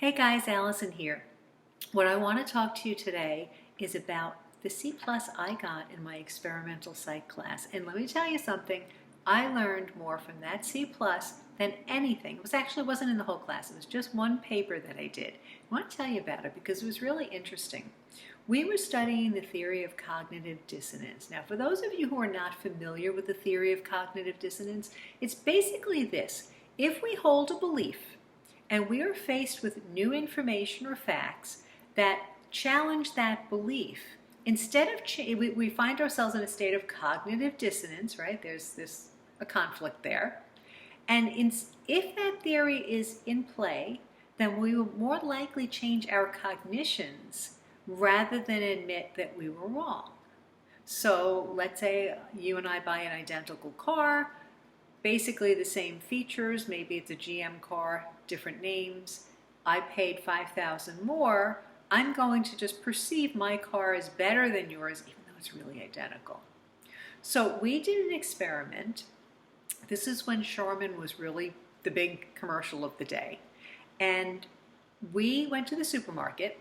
Hey guys, Allison here. What I want to talk to you today is about the C+ I got in my experimental psych class. And let me tell you something, I learned more from that C+ than anything. It wasn't in the whole class, it was just one paper that I did. I want to tell you about it because it was really interesting. We were studying the theory of cognitive dissonance. Now, for those of you who are not familiar with the theory of cognitive dissonance, it's basically this. If we hold a belief, and we are faced with new information or facts that challenge that belief, instead of we find ourselves in a state of cognitive dissonance, right? There's a conflict there. And if that theory is in play, then we will more likely change our cognitions rather than admit that we were wrong. So let's say you and I buy an identical car, basically the same features, maybe it's a GM car, different names. I paid $5,000 more. I'm going to just perceive my car as better than yours, even though it's really identical. So we did an experiment. This is when Charmin was really the big commercial of the day. And we went to the supermarket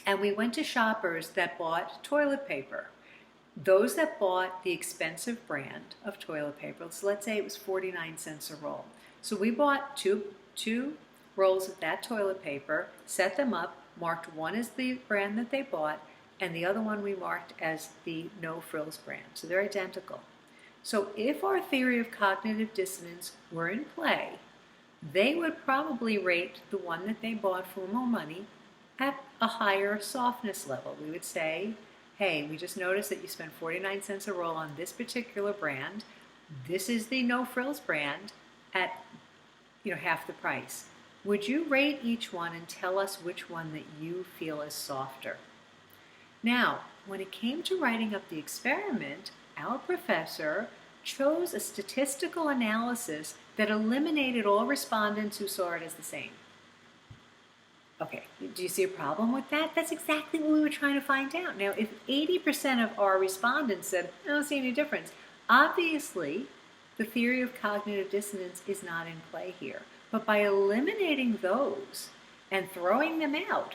and we went to shoppers that bought toilet paper. Those that bought the expensive brand of toilet paper, so let's say it was 49 cents a roll. So we bought two rolls of that toilet paper, set them up, marked one as the brand that they bought, and the other one we marked as the no frills brand. So they're identical. So if our theory of cognitive dissonance were in play, they would probably rate the one that they bought for more money at a higher softness level. We would say, hey, we just noticed that you spent 49 cents a roll on this particular brand. This is the no frills brand at half the price. Would you rate each one and tell us which one that you feel is softer? Now, when it came to writing up the experiment, our professor chose a statistical analysis that eliminated all respondents who saw it as the same. Okay, do you see a problem with that? That's exactly what we were trying to find out. Now, if 80% of our respondents said, I don't see any difference, obviously the theory of cognitive dissonance is not in play here. But by eliminating those and throwing them out,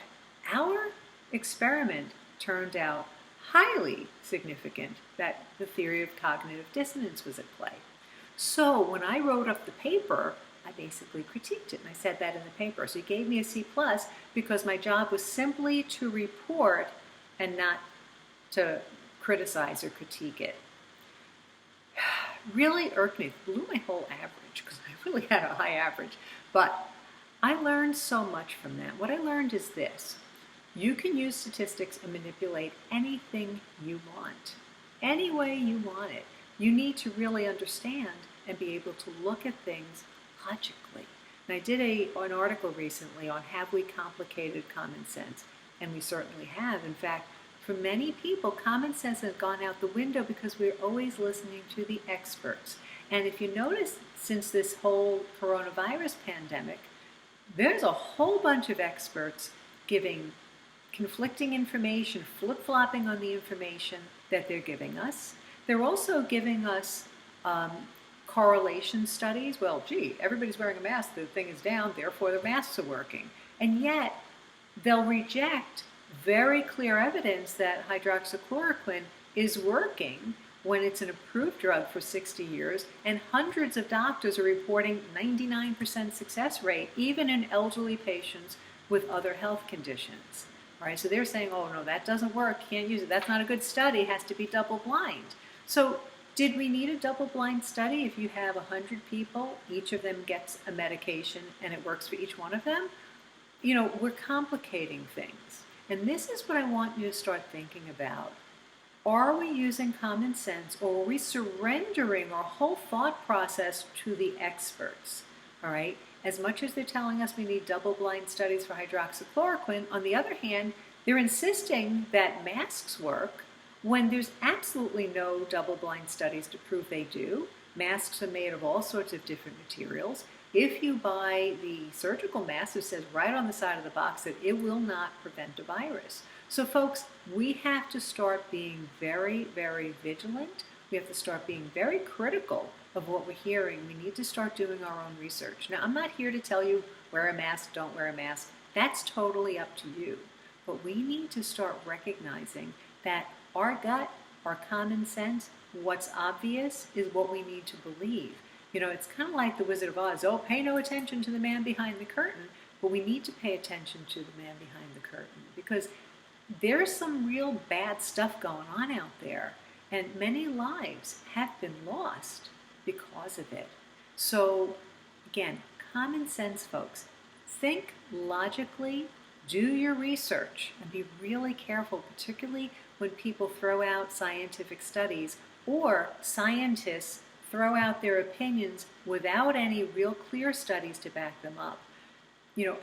our experiment turned out highly significant that the theory of cognitive dissonance was at play. So when I wrote up the paper, I basically critiqued it, and I said that in the paper. So he gave me a C+ because my job was simply to report and not to criticize or critique it. Really irked me, blew my whole average because I really had a high average. But I learned so much from that. What I learned is this. You can use statistics and manipulate anything you want, any way you want it. You need to really understand and be able to look at things logically. And I did an article recently on have we complicated common sense? And we certainly have. In fact, for many people, common sense has gone out the window because we're always listening to the experts. And if you notice, since this whole coronavirus pandemic, there's a whole bunch of experts giving conflicting information, flip-flopping on the information that they're giving us. They're also giving us correlation studies. Well, gee, everybody's wearing a mask, the thing is down, therefore the masks are working. And yet, they'll reject very clear evidence that hydroxychloroquine is working when it's an approved drug for 60 years, and hundreds of doctors are reporting 99% success rate, even in elderly patients with other health conditions. All right, so they're saying, oh no, that doesn't work, can't use it, that's not a good study, it has to be double-blind. So did we need a double-blind study if you have 100 people, each of them gets a medication and it works for each one of them? We're complicating things. And this is what I want you to start thinking about. Are we using common sense, or are we surrendering our whole thought process to the experts? All right? As much as they're telling us we need double-blind studies for hydroxychloroquine, on the other hand, they're insisting that masks work when there's absolutely no double-blind studies to prove they do. Masks are made of all sorts of different materials. If you buy the surgical mask, it says right on the side of the box that it will not prevent a virus. So folks, we have to start being very, very vigilant. We have to start being very critical of what we're hearing. We need to start doing our own research. Now, I'm not here to tell you wear a mask, don't wear a mask. That's totally up to you. But we need to start recognizing that our gut, our common sense, what's obvious is what we need to believe. It's kind of like the Wizard of Oz. Oh, pay no attention to the man behind the curtain. But we need to pay attention to the man behind the curtain because there's some real bad stuff going on out there. And many lives have been lost because of it. So, again, common sense, folks. Think logically, do your research, and be really careful, particularly when people throw out scientific studies or scientists throw out their opinions without any real clear studies to back them up.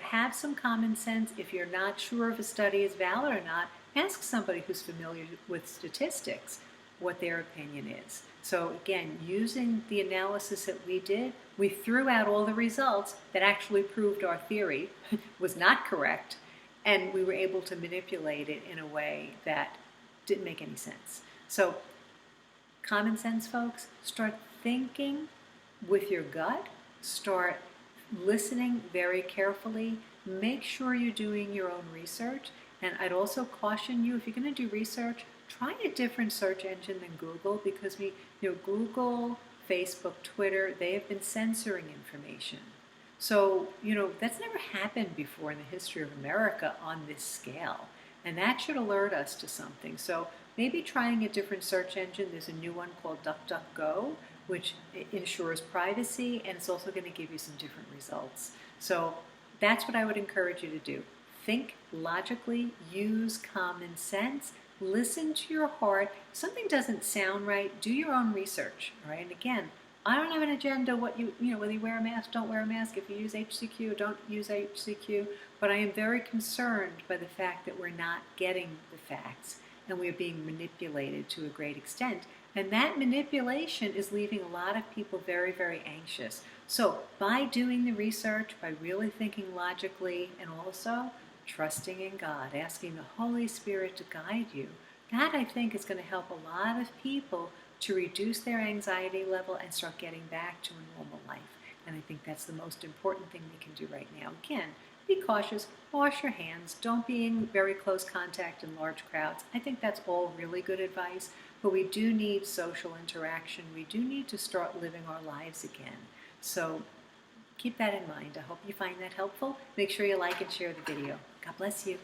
Have some common sense. If you're not sure if a study is valid or not, ask somebody who's familiar with statistics what their opinion is. So again, using the analysis that we did, we threw out all the results that actually proved our theory was not correct, and we were able to manipulate it in a way that didn't make any sense. So common sense, folks, start thinking with your gut, start listening very carefully, make sure you're doing your own research, and I'd also caution you, if you're going to do research, try a different search engine than Google, because Google, Facebook, Twitter, they have been censoring information. So, that's never happened before in the history of America on this scale, and that should alert us to something. So maybe trying a different search engine. There's a new one called DuckDuckGo, which ensures privacy, and it's also going to give you some different results. So that's what I would encourage you to do. Think logically, use common sense, listen to your heart. If something doesn't sound right, do your own research, all right? And again, I don't have an agenda whether you wear a mask, don't wear a mask, if you use HCQ, don't use HCQ, but I am very concerned by the fact that we're not getting the facts and we're being manipulated to a great extent. And that manipulation is leaving a lot of people very, very anxious. So by doing the research, by really thinking logically, and also trusting in God, asking the Holy Spirit to guide you, that I think is going to help a lot of people to reduce their anxiety level and start getting back to a normal life. And I think that's the most important thing we can do right now. Again, be cautious, wash your hands, don't be in very close contact in large crowds. I think that's all really good advice, but we do need social interaction. We do need to start living our lives again. So keep that in mind. I hope you find that helpful. Make sure you like and share the video. God bless you.